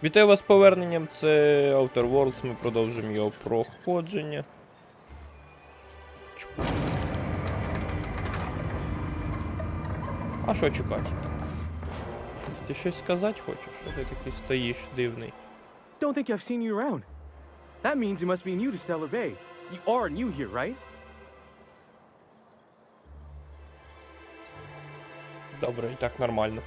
Вітаю вас з поверненням, це Outer Worlds, ми продовжуємо його проходження. А що чекати? Ти щось сказати хочеш? Що ти такий стоїш дивний? Don't think I've seen you around. That means you must be new to Stellar Bay. You are new here, right? Добре, і так нормально.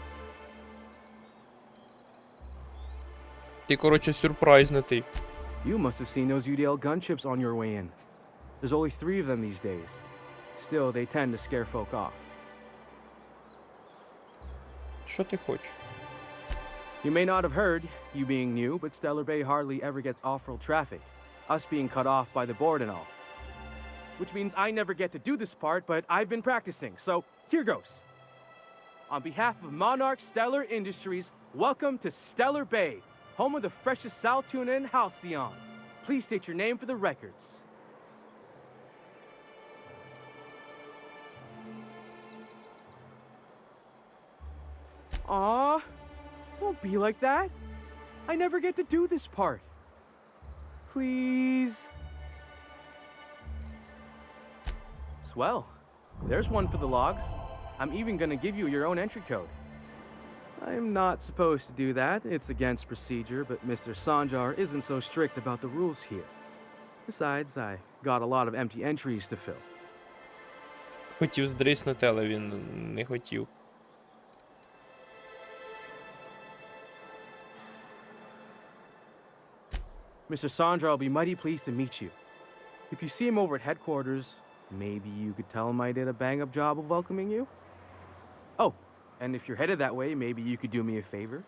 Ти, коротше, сюрпризнутий. You must have seen those UDL gunships on your way in. There's only 3 of them these days. Still, they tend to scare folk off. Що ти хочеш? You may not have heard, you being new, but Stellar Bay hardly ever gets off-road traffic. Us being cut off by the board and all. Which means I never get to do this part, but I've been practicing, so here goes. On behalf of Monarch Stellar Industries, welcome to Stellar Bay, home of the freshest sal tuna in Halcyon. Please state your name for the records. Aw, don't be like that. I never get to do this part. Please. Swell. There's one for the logs. I'm even gonna give you your own entry code. I'm not supposed to do that. It's against procedure, but Mr. Sanjar isn't so strict about the rules here. Besides, I got a lot of empty entries to fill. Хотів здріснути, але він не хотів. Mr. Sandra will be mighty pleased to meet you. If you see him over at headquarters, maybe you could tell him I did a bang-up job of welcoming you? Oh, and if you're headed that way, maybe you could do me a favor?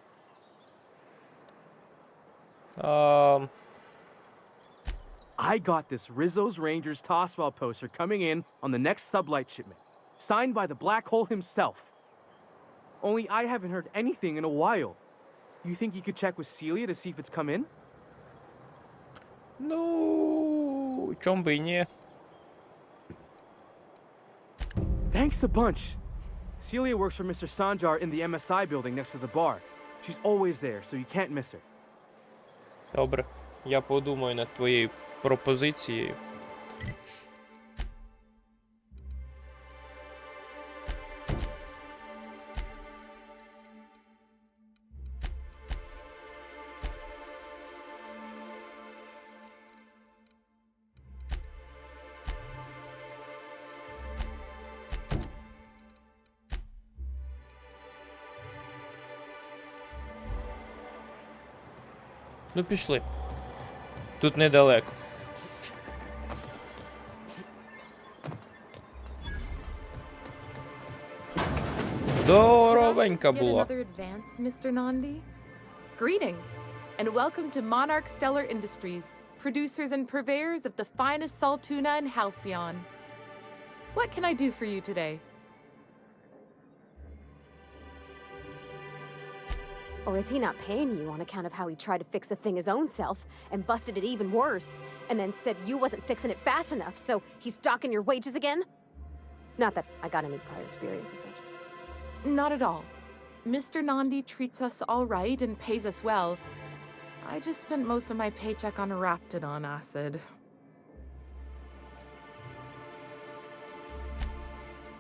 I got this Rizzo's Rangers Tosswell poster coming in on the next Sublight shipment, signed by the Black Hole himself. Only I haven't heard anything in a while. You think you could check with Celia to see if it's come in? Ну, чом би і ні. Thanks a bunch. Celia works for Mr. Sanjar in the MSI building next to the bar. She's always there, so you can't miss her. Добре, я подумаю над твоєю пропозицією. Ну, пішли. Тут недалеко. Здоровенька Get була. another advance, Mr. Nandi? Greetings, and welcome to Monarch Stellar Industries, producers and purveyors of the finest salt tuna in Halcyon. What can I do for you today? Or is he not paying you on account of how he tried to fix the thing his own self and busted it even worse, and then said you wasn't fixing it fast enough, so he's docking your wages again? Not that I got any prior experience with such. Not at all. Mr. Nandi treats us all right and pays us well. I just spent most of my paycheck on Raptidon acid.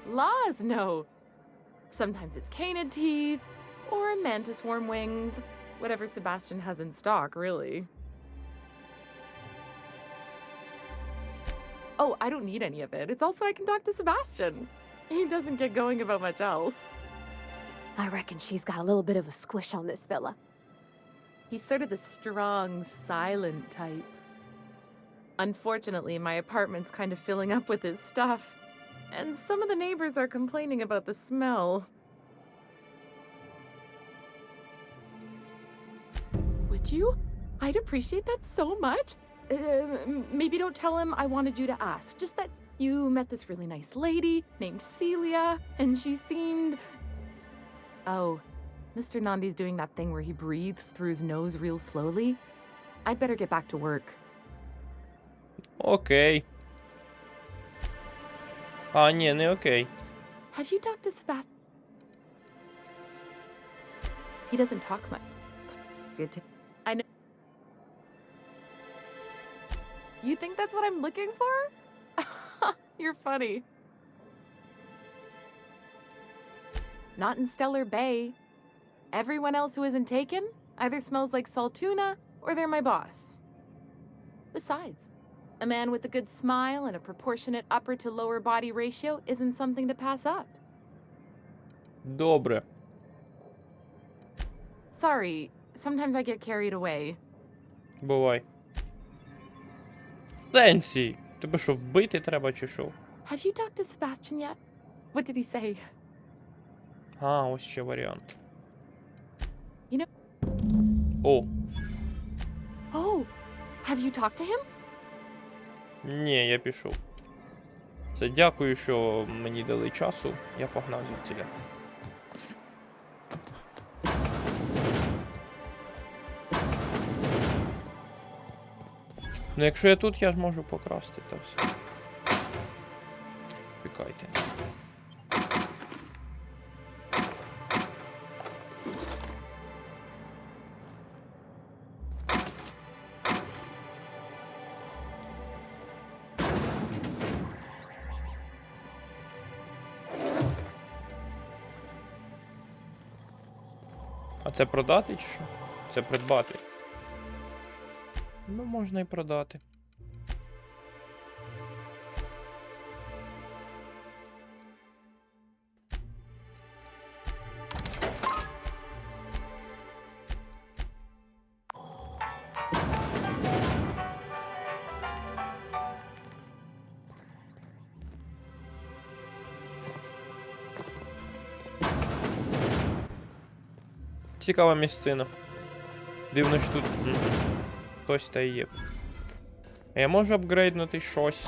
Laws, no. Sometimes it's canid teeth, or mantis worm wings. Whatever Sebastian has in stock, really. Oh, I don't need any of it. It's also I can talk to Sebastian. He doesn't get going about much else. I reckon she's got a little bit of a squish on this fella. He's sort of the strong, silent type. Unfortunately, my apartment's kind of filling up with his stuff, and some of the neighbors are complaining about the smell. Would you? I'd appreciate that so much. Maybe don't tell him I wanted you to ask. Just that you met this really nice lady named Celia, and she seemed... Oh, Mr. Nandi's doing that thing where he breathes through his nose real slowly. I'd better get back to work. Окей. А, ні, не окей. Have you talked to Sebastian? He doesn't talk much. Good to... You think that's what I'm looking for? You're funny. Not in Stellar Bay. Everyone else who isn't taken either smells like salt tuna or they're my boss. Besides, a man with a good smile and a proportionate upper to lower body ratio isn't something to pass up. Добре. Sorry, sometimes I get carried away. Бувай. Сенсі! Тебе що, вбити треба чи що? Have you talked to Sebastian yet? What did he say? А, ось ще варіант. You know- О, Oh, have you talked to him? ні, я пішов. Це дякую, що мені дали часу. Я погнав звідсіля. Ну, якщо я тут, я ж можу покрасти та все. Чекайте. А це продати чи що? Це придбати. Ну, можна і продати. Цікава місцина. Дивно, що тут хтось та є. А я можу апгрейднути щось.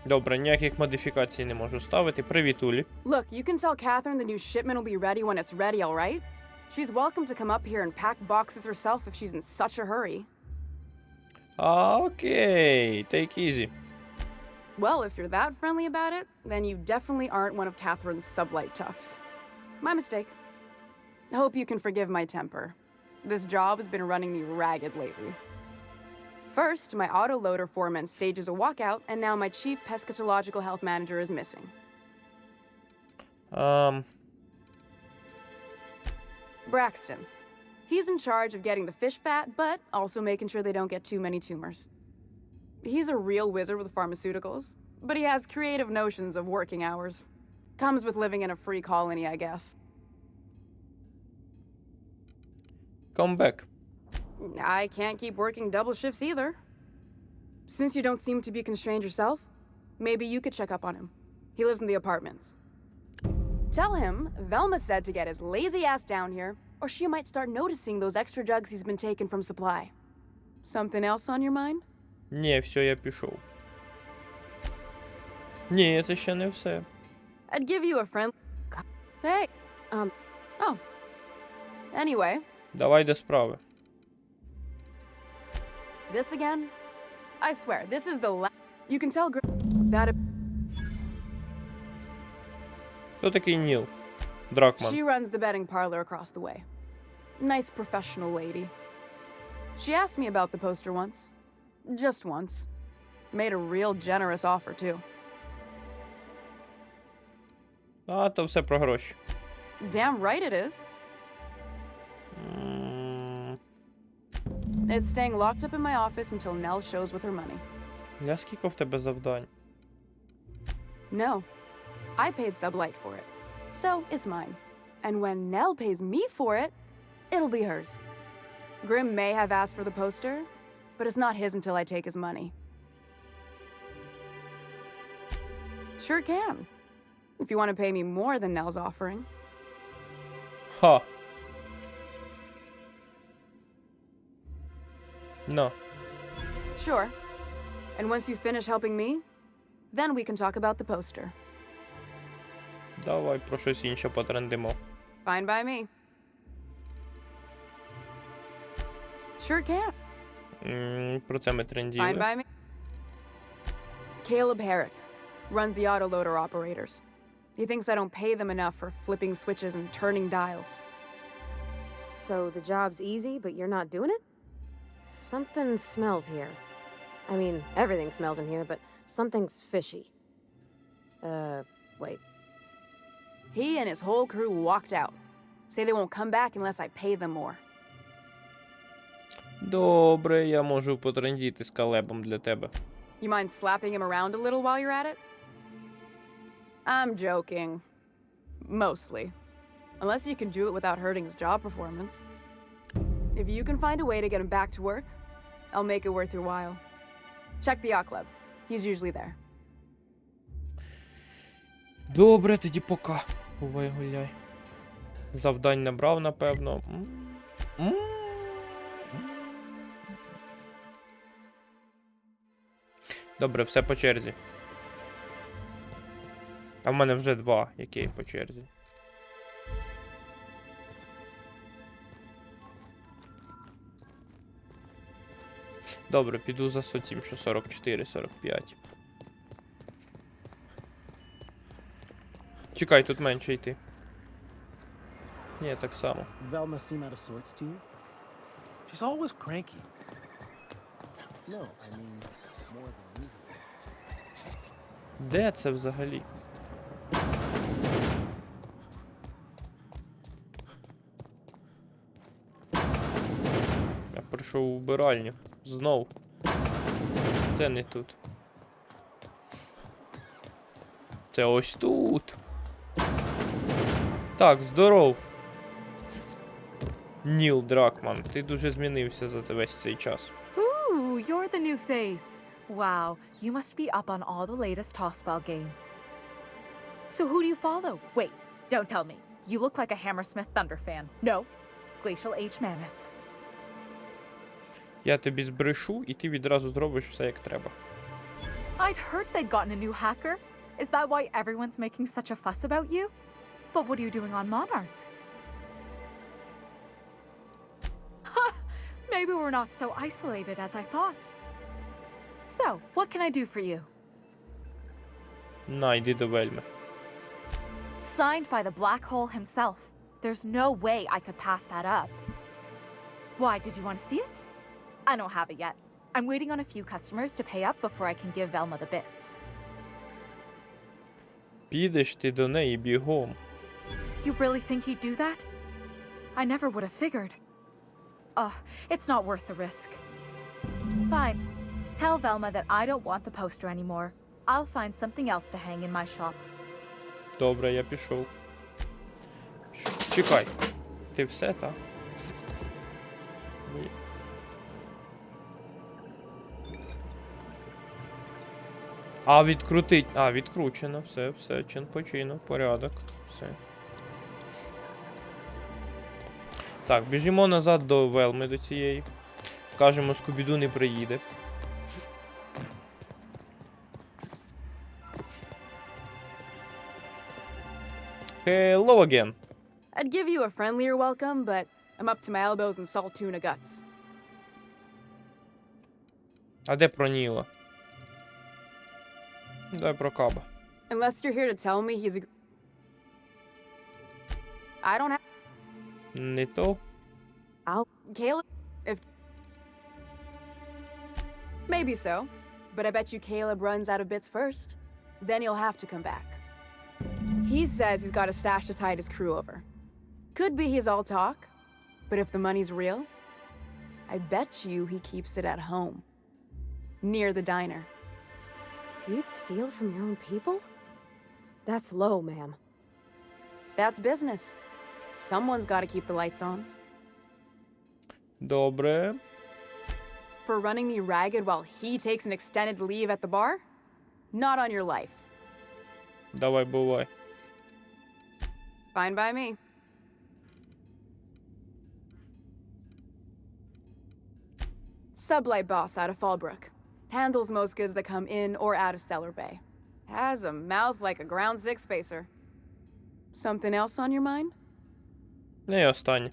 Добре, ніяких модифікацій не можу ставити. Привіт, Улі. Look, you can tell Catherine the new shipment will be ready when it's ready, all right? She's welcome to come up here and pack boxes herself if she's in such a hurry. Окей, take easy. Well, if you're that friendly about it, then you definitely aren't one of Catherine's Sublight toughs. My mistake. I hope you can forgive my temper. This job has been running me ragged lately. First, my autoloader foreman stages a walkout, and now my chief pescatological health manager is missing. Braxton. He's in charge of getting the fish fat, but also making sure they don't get too many tumors. He's a real wizard with pharmaceuticals, but he has creative notions of working hours. Comes with living in a free colony, I guess. Come back. I can't keep working double shifts either. Since you don't seem to be constrained yourself, maybe you could check up on him. He lives in the apartments. Tell him Velma said to get his lazy ass down here, or she might start noticing those extra drugs he's been taking from Supply. Something else on your mind? Ні, все, я пішов. Ні, це ще не все. I'd give you a friend. Hey. Oh. Anyway. Давай до справи. This again? I swear, this is the last. You can tell that. Хто такий Ніл? Дракман. She runs the betting parlor across the way. Nice professional lady. She asked me about the poster once. Just once. Made a real generous offer, too. А, то все про гроші. Damn right it is. It's staying locked up in my office until Nell shows with her money. Ля, скільки в тебе завдань? No. I paid Sublight for it. So, it's mine. And when Nell pays me for it, it'll be hers. Grim may have asked for the poster, but it's not his until I take his money. Sure can. If you want to pay me more than Nell's offering. Ха. No. Sure. And once you finish helping me, then we can talk about the poster. Давай про щось інше потрендимо. Fine by me. Sure can. Про це ми Fine тренділи. by me. Caleb Herrick runs the autoloader operators. He thinks I don't pay them enough for flipping switches and turning dials. So the job's easy, but you're not doing it? Something smells here. I mean, everything smells in here, but something's fishy. Wait. He and his whole crew walked out. Say they won't come back unless I pay them more. Добре, я можу потрендіти з Калебом для тебе. You mind slapping him around a little while you're at it? I'm joking. Mostly. Unless you can do it without hurting his job performance. If you can find a way to get him back to work, I'll make it worth your while. Check the yacht club. He's usually there. Добре, тоді пока. Бувай гуляй. Завдань набрав, напевно. Добре, все по черзі. А в мене вже 2, які по черзі. Добре, піду за соцім, що 44-45. Чекай, тут менше йти. Ні, так само. Velma seem out of sorts to you? She's always cranky. No, I mean more than usual. Де це взагалі? Я прийшов у вбиральню. Знов. Це не тут. Це ось тут. Так, здоров. Ніл Дракман, ти дуже змінився за весь цей час. Ooh, you're the new face. Wow, you must be up on all the latest tossball games. So who do you follow? Wait, don't tell me. You look like a Hammersmith Thunder fan. No, Glacial Age Mammoths. Я тобі збрешу, і ти відразу зробиш все як треба. I'd heard they'd gotten a new hacker. Is that why everyone's making such a fuss about you? But what are you doing on Monarch? Maybe we're not so isolated as I thought. So, what can I do for you? На, йди до Вельми. Signed by the black hole himself. There's no way I could pass that up. Why, did you want to see it? I don't have it yet. I'm waiting on a few customers to pay up before I can give Velma the bits. Підеш ти до неї бігом. You really think he'd do that? I never would have figured. It's not worth the risk. Fine. Tell Velma that I don't want the poster anymore. I'll find something else to hang in my shop. Добре, я пішов. Чекай. Ти все, так? Ні. А, відкрутить. А, відкручено. Все, чин по чину. Порядок. Все. Так, біжимо назад до Велми, до цієї. Кажемо, Скубіду не приїде. Hello again. I'd give you a friendlier welcome, but I'm up to my elbows in salt tuna guts. А де про Ніла? Дай про Каба. Unless you're here to tell me he's a... I don't have... Не то. Caleb, if... Maybe so, but I bet you Caleb runs out of bits first. Then he'll have to come back. He says he's got a stash to tide his crew over. Could be he's all talk, but if the money's real, I bet you he keeps it at home. Near the diner. You'd steal from your own people? That's low, ma'am. That's business. Someone's got to keep the lights on. Добре. for running me ragged while he takes an extended leave at the bar? Not on your life. Давай, бувай. Fine by me. Sublight boss out of Fallbrook. Handles most goods that come in or out of Stellar Bay. Has a mouth like a ground six spacer. Something else on your mind? Не останнє.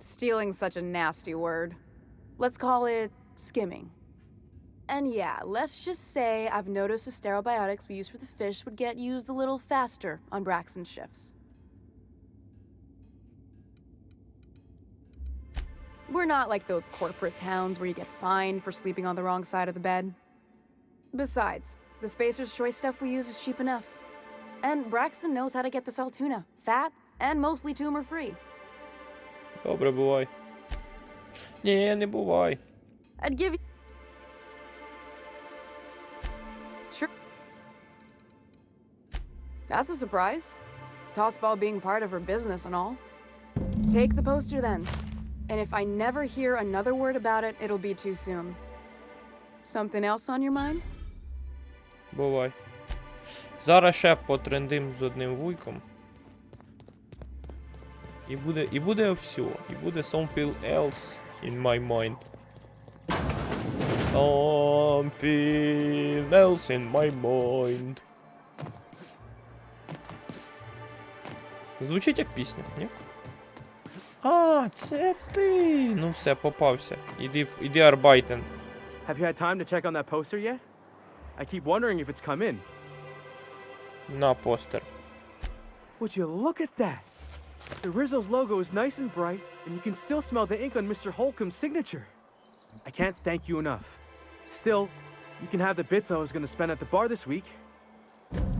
Stealing's such a nasty word. Let's call it skimming. And yeah, let's just say I've noticed the sterile biotics we use for the fish would get used a little faster on Braxton's shifts. We're not like those corporate towns where you get fined for sleeping on the wrong side of the bed. Besides, the Spacer's Choice stuff we use is cheap enough. And Braxton knows how to get this Altoona, fat and mostly tumor-free. Добре, бувай. Ні, не бувай. I'd give you... Sure. That's a surprise. Tossball being part of her business and all. Take the poster then. And if I never hear another word about it, it'll be too soon. Something else on your mind? Бувай. Зараз ще потрендим з одним вуйком. І буде все. І буде something else in my mind. Something else in my mind. Звучить як пісня, ні? А, це ти. Ну все, попався. Іди арбайтен. Have you had time to check on that poster yet? I keep wondering if it's come in. На постер. Would you look at that? The Rizzo's logo is nice and bright, and you can still smell the ink on Mr. Holcomb's signature. I can't thank you enough. Still, you can have the bits I was going to spend at the bar this week.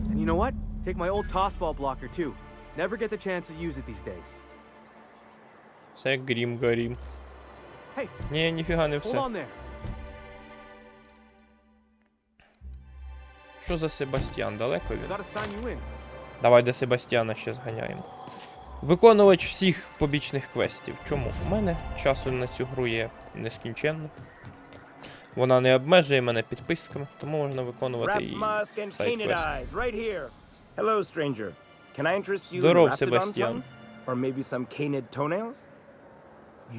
And you know what? Take my old tossball blocker too. Never get the chance to use it these days. Це як грім горім. Hey, Ні, ніфіга не hold все. on there. Що за Себастьян? Далеко I він? gotta sign you in. Давай до Себастьяна ще зганяємо. Виконувач всіх побічних квестів. Чому? У мене часу на цю гру є нескінченно. Вона не обмежує мене підписками, тому можна виконувати і сайт-квести. Hello, stranger. Can I interest you Здоров, in Raptidon Sebastian. tongue? Or maybe some canid toenails?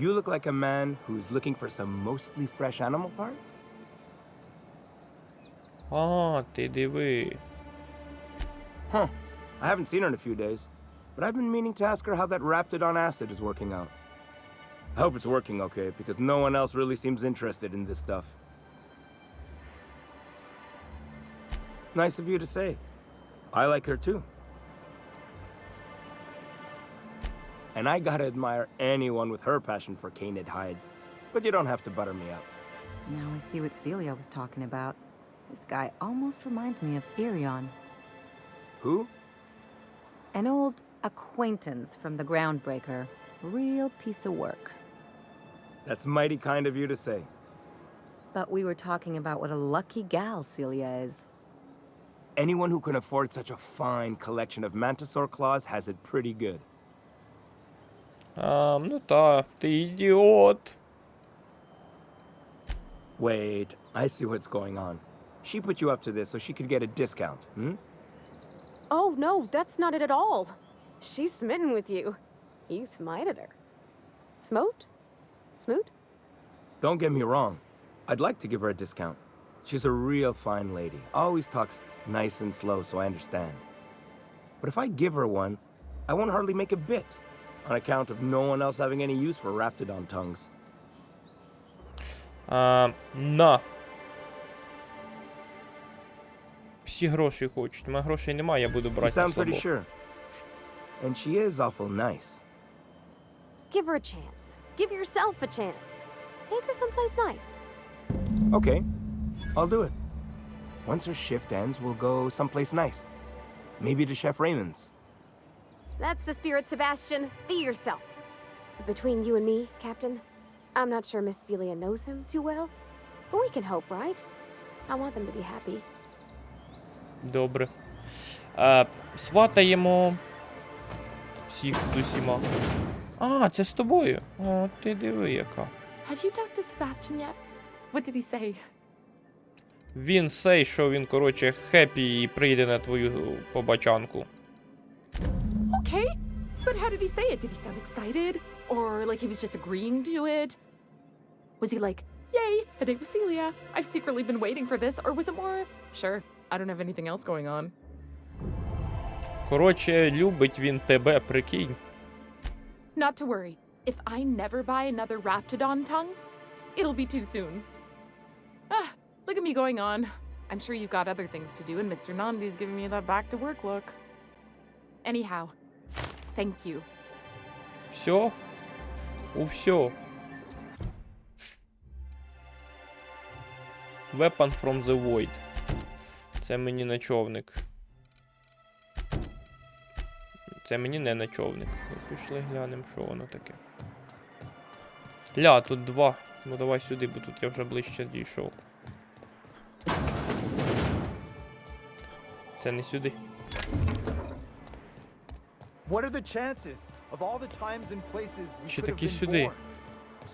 You look like a man who's looking for some mostly fresh animal parts? А, ти диви. Huh. I haven't seen her in a few days, but I've been meaning to ask her how that Raptidon acid is working out. I hope it's working okay, because no one else really seems interested in this stuff. Nice of you to say. I like her too. And I gotta admire anyone with her passion for canid hides. But you don't have to butter me up. Now I see what Celia was talking about. This guy almost reminds me of Irion. Who? An old acquaintance from the Groundbreaker. Real piece of work. That's mighty kind of you to say. But we were talking about what a lucky gal Celia is. Anyone who can afford such a fine collection of mantisaur claws has it pretty good. Ну та, ти ідіот. Wait, I see what's going on. She put you up to this so she could get a discount, hmm? Oh, no, that's not it at all. She's smitten with you. You smited her. Smote? Smoot? Don't get me wrong. I'd like to give her a discount. She's a real fine lady. Always talks nice and slow, so I understand. But if I give her one, I won't hardly make a bit, on account of no one else having any use for Raptidon tongues. На. Всі гроші хочуть. У мене грошей немає, я буду You брати на sound pretty слабо. sure. And she is awful nice. Give her a chance. Give yourself a chance. Take her someplace nice. Okay, I'll do it. Once her shift ends, we'll go someplace nice. Maybe to Chef Raymond's. That's the spirit, Sebastian. Be yourself. Between you and me, Captain, I'm not sure Miss Celia knows him too well, but we can hope, right? I want them to be happy. Добре. Сватаємо всіх з усіма. А, це з тобою. О, ти диви яка. Have you talked to Sebastian yet? What did he say? Він сей, що він, коротше, хеппі і прийде на твою побачанку. Okay, but how did he say it? Did he sound excited? Or like he was just agreeing to it? Was he like, yay, a date with Celia. I've secretly been waiting for this. Or was it more, sure, I don't have anything else going on. Коротше, любить він тебе, прикинь. Not to worry. If I never buy another Raptidon tongue, it'll be too soon. Ah, look at me going on. I'm sure you've got other things to do, and Mr. Nandi's giving me that back-to-work look. Anyhow, thank you. Все? У все. Weapon from the Void. Це мені на човник. Це мені не на човник. Ну, пішли глянемо, що воно таке. Ля, тут два. Ну давай сюди, бо тут я вже ближче дійшов. Це не сюди. What are the chances of all the times and places we Чи could have таки been сюди? born?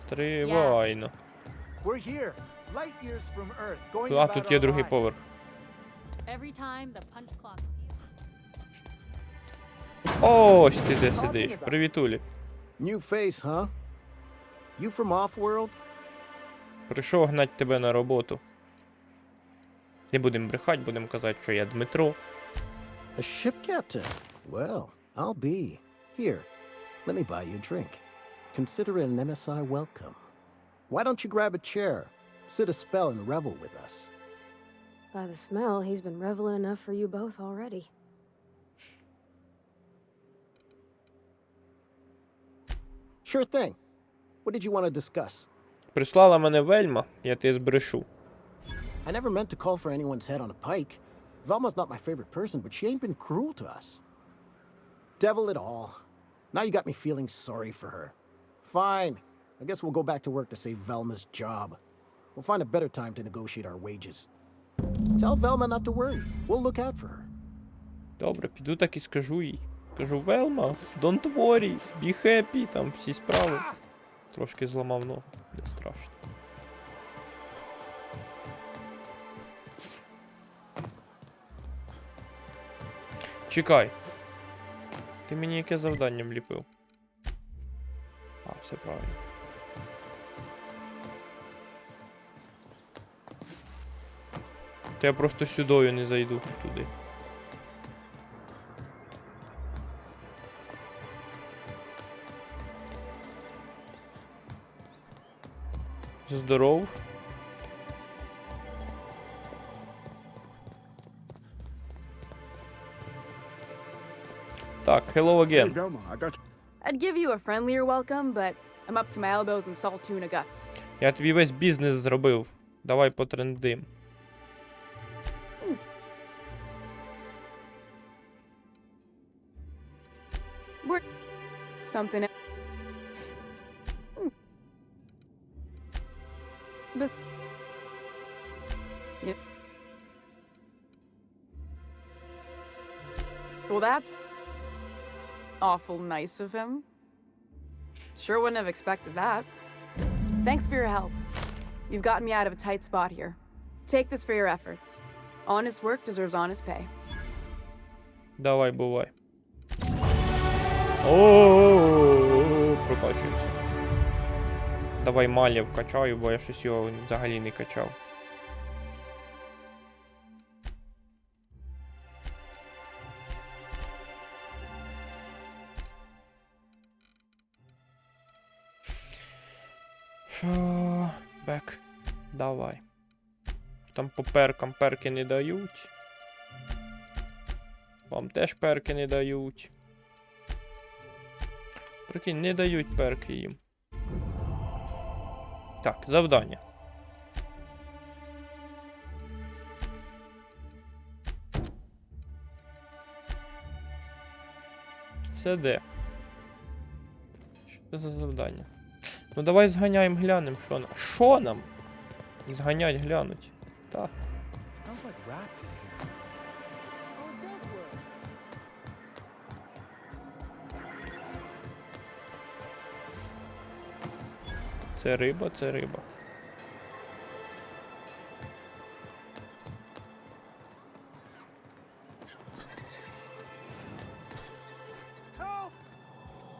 Стривайно. We're here, light years from Earth, going А, about тут є our другий lives. поверх. Every time the punch clock. Ось ти де сидиш. Привітулі. New face, huh? You from off-world? Прийшов гнать тебе на роботу. Не будемо брехати, будемо казати, що я Дмитро. A ship captain? Well, I'll be. Here, let me buy you a drink. Consider it an MSI welcome. Why don't you grab a chair, sit a spell and revel with us? By the smell, he's been reveling enough for you both already. Sure thing. What did you want to discuss? Прислала мене Вельма, я тебе збрешу. I never meant to call for anyone's head on a pike. Velma's not my favorite person, but she ain't been cruel to us. Devil it all. Now you got me feeling sorry for her. Fine. I guess we'll go back to work to save Velma's job. We'll find a better time to negotiate our wages. Tell Velma not to worry. We'll look out for her. Добре, піду так і скажу їй. Кажу, Велма, don't worry, be happy, там всі справи. Трошки зламав ногу, не страшно. Чекай. Ти мені яке завдання вліпив? А, все правильно. То я просто сюдою не зайду туди. Здоров. Так, hello again. Velma, I got I'd give you a friendlier welcome, but I'm up to my elbows in salt tuna guts. Я тобі весь бізнес зробив. Давай потрендим. We're something. But yeah. Well, that's awful nice of him. Sure wouldn't have expected that. Thanks for your help. You've gotten me out of a tight spot here. Take this for your efforts. Honest work deserves honest pay. Давай, бувай. О, прокачуємося. Давай Маля вкачаю, бо я щось його взагалі не качав. Що? Бек. Давай. Там по перкам перки не дають. Вам теж перки не дають. Прикинь, не дають перки їм. Так, завдання. Це де? Що це за завдання? Ну давай зганяємо, глянемо, що нам. Що нам? Зганять, глянуть. Так. Smells like rat in here. Oh, it does work. Це риба, це риба.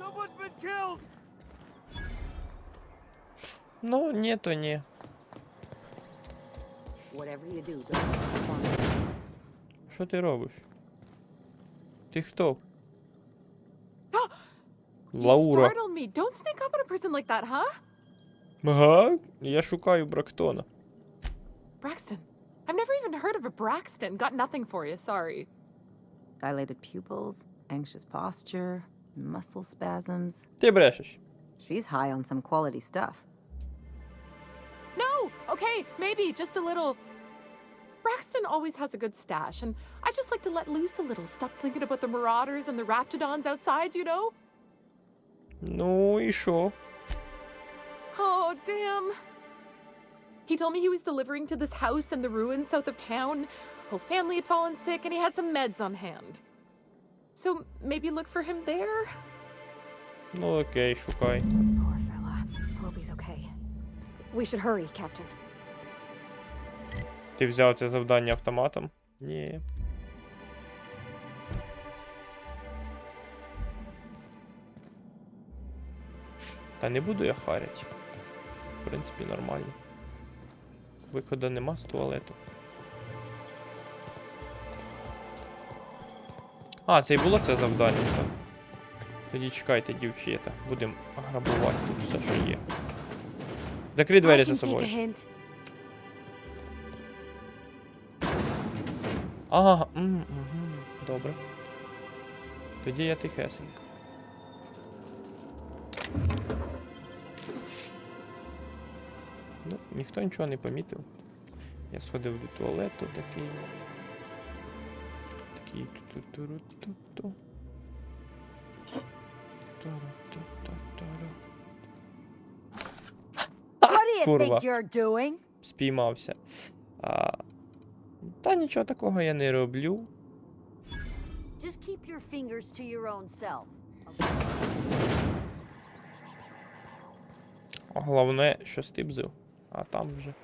Someone's been killed! Ну, ні, то ні. Whatever you do, don't keep on. Що ти робиш? Ти хто? You Лаура. startled me. Don't sneak up on a person like that, huh? Ага, я шукаю Брактона. Braxton. I've never even heard of a Braxton. Got nothing for you, sorry. Dilated pupils, anxious posture, muscle spasms. Ти брешеш. She's high on some quality stuff. No! Okay, maybe, just a little. Braxton always has a good stash, and I just like to let loose a little. Stop thinking about the marauders and the raptidons outside, you know? Ну і що? Oh, damn. He told me he was delivering to this house in the ruins south of town. Whole family had fallen sick, and he had some meds on hand. So maybe look for him there? Ну окей, шукай. Poor fella. Hope he's okay. We should hurry, Captain. Ти взяв це завдання автоматом? Ні. Та не буду я харять. В принципі, нормально. Виходу нема з туалету. А, це і було це завдання, так. Тоді чекайте, дівчата. Будемо грабувати тут все, що є. Закрий двері за собою. Ага, добре. Тоді я тихесенько. Ну, ніхто нічого не помітив. Я сходив до туалету, такий. Такий ту-ту-ту-ту-ту. Курва. Спіймався. Та нічого такого я не роблю. Just keep your fingers to your own self. Головне, що стибзив. А там вже.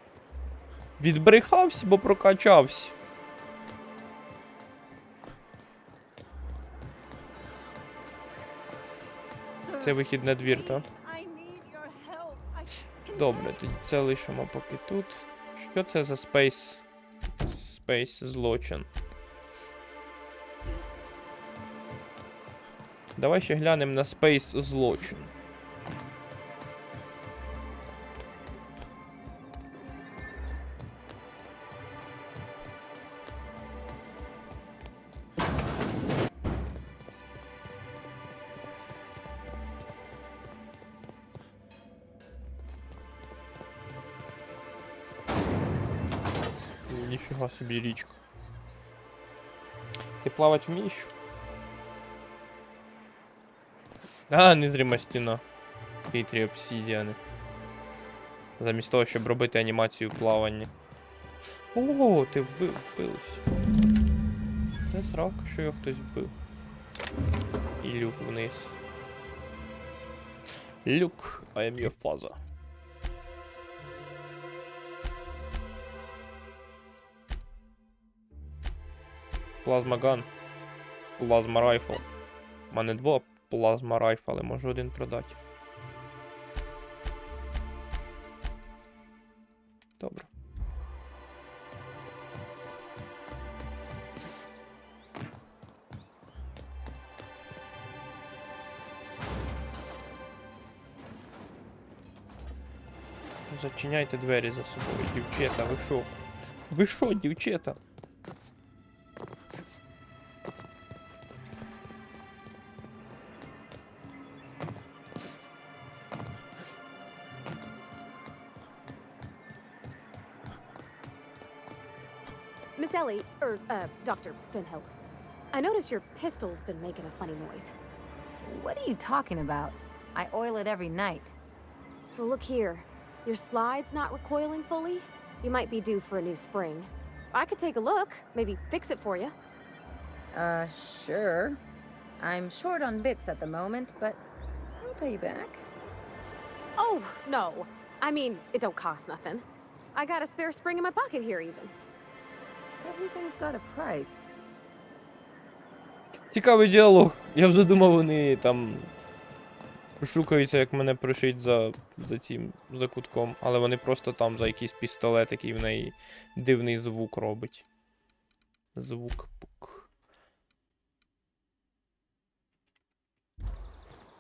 Відбрехався, бо прокачався. Це вихід на двір, так? Добре, тоді це лишимо поки тут. Що це за спейс злочин? Давай ще глянемо на спейс злочин. Ніфіга собі річка. Ти плавати вмієш? А, незрима стіна. Хитрі обсідіани. Замість того, щоб робити анімацію плавання. Ого, ти вбився. Це сравка, що його хтось вбив. І люк вниз. Люк, I am your father. Плазмаган. Плазма райфл. У мене 2 плазма райфли, можу один продати. Добре. Зачиняйте двері за собою, дівчата, ви шо? Ви шо, дівчата? Miss Ellie, Dr. Finhill. I notice your pistol's been making a funny noise. What are you talking about? I oil it every night. Well, look here. Your slide's not recoiling fully. You might be due for a new spring. I could take a look, maybe fix it for you. Sure. I'm short on bits at the moment, but I'll pay you back. Oh, no. I mean, it don't cost nothing. I got a spare spring in my pocket here, even. Everything's got a price. Цікавий діалог. Я вже думав, вони там Шукаються, як мене пришить за цим закутком, але вони просто там за якийсь пістолет, який в неї дивний звук робить. Звук пук.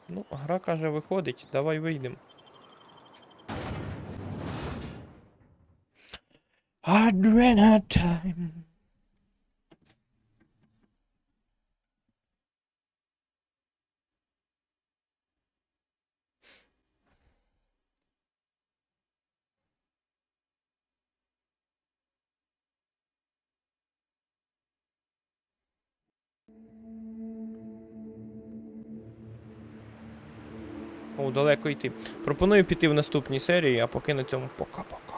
Ну, гра каже, виходить, давай вийдемо. Adrena time. О, далеко йти. Пропоную піти в наступній серії, а поки на цьому пока-пока.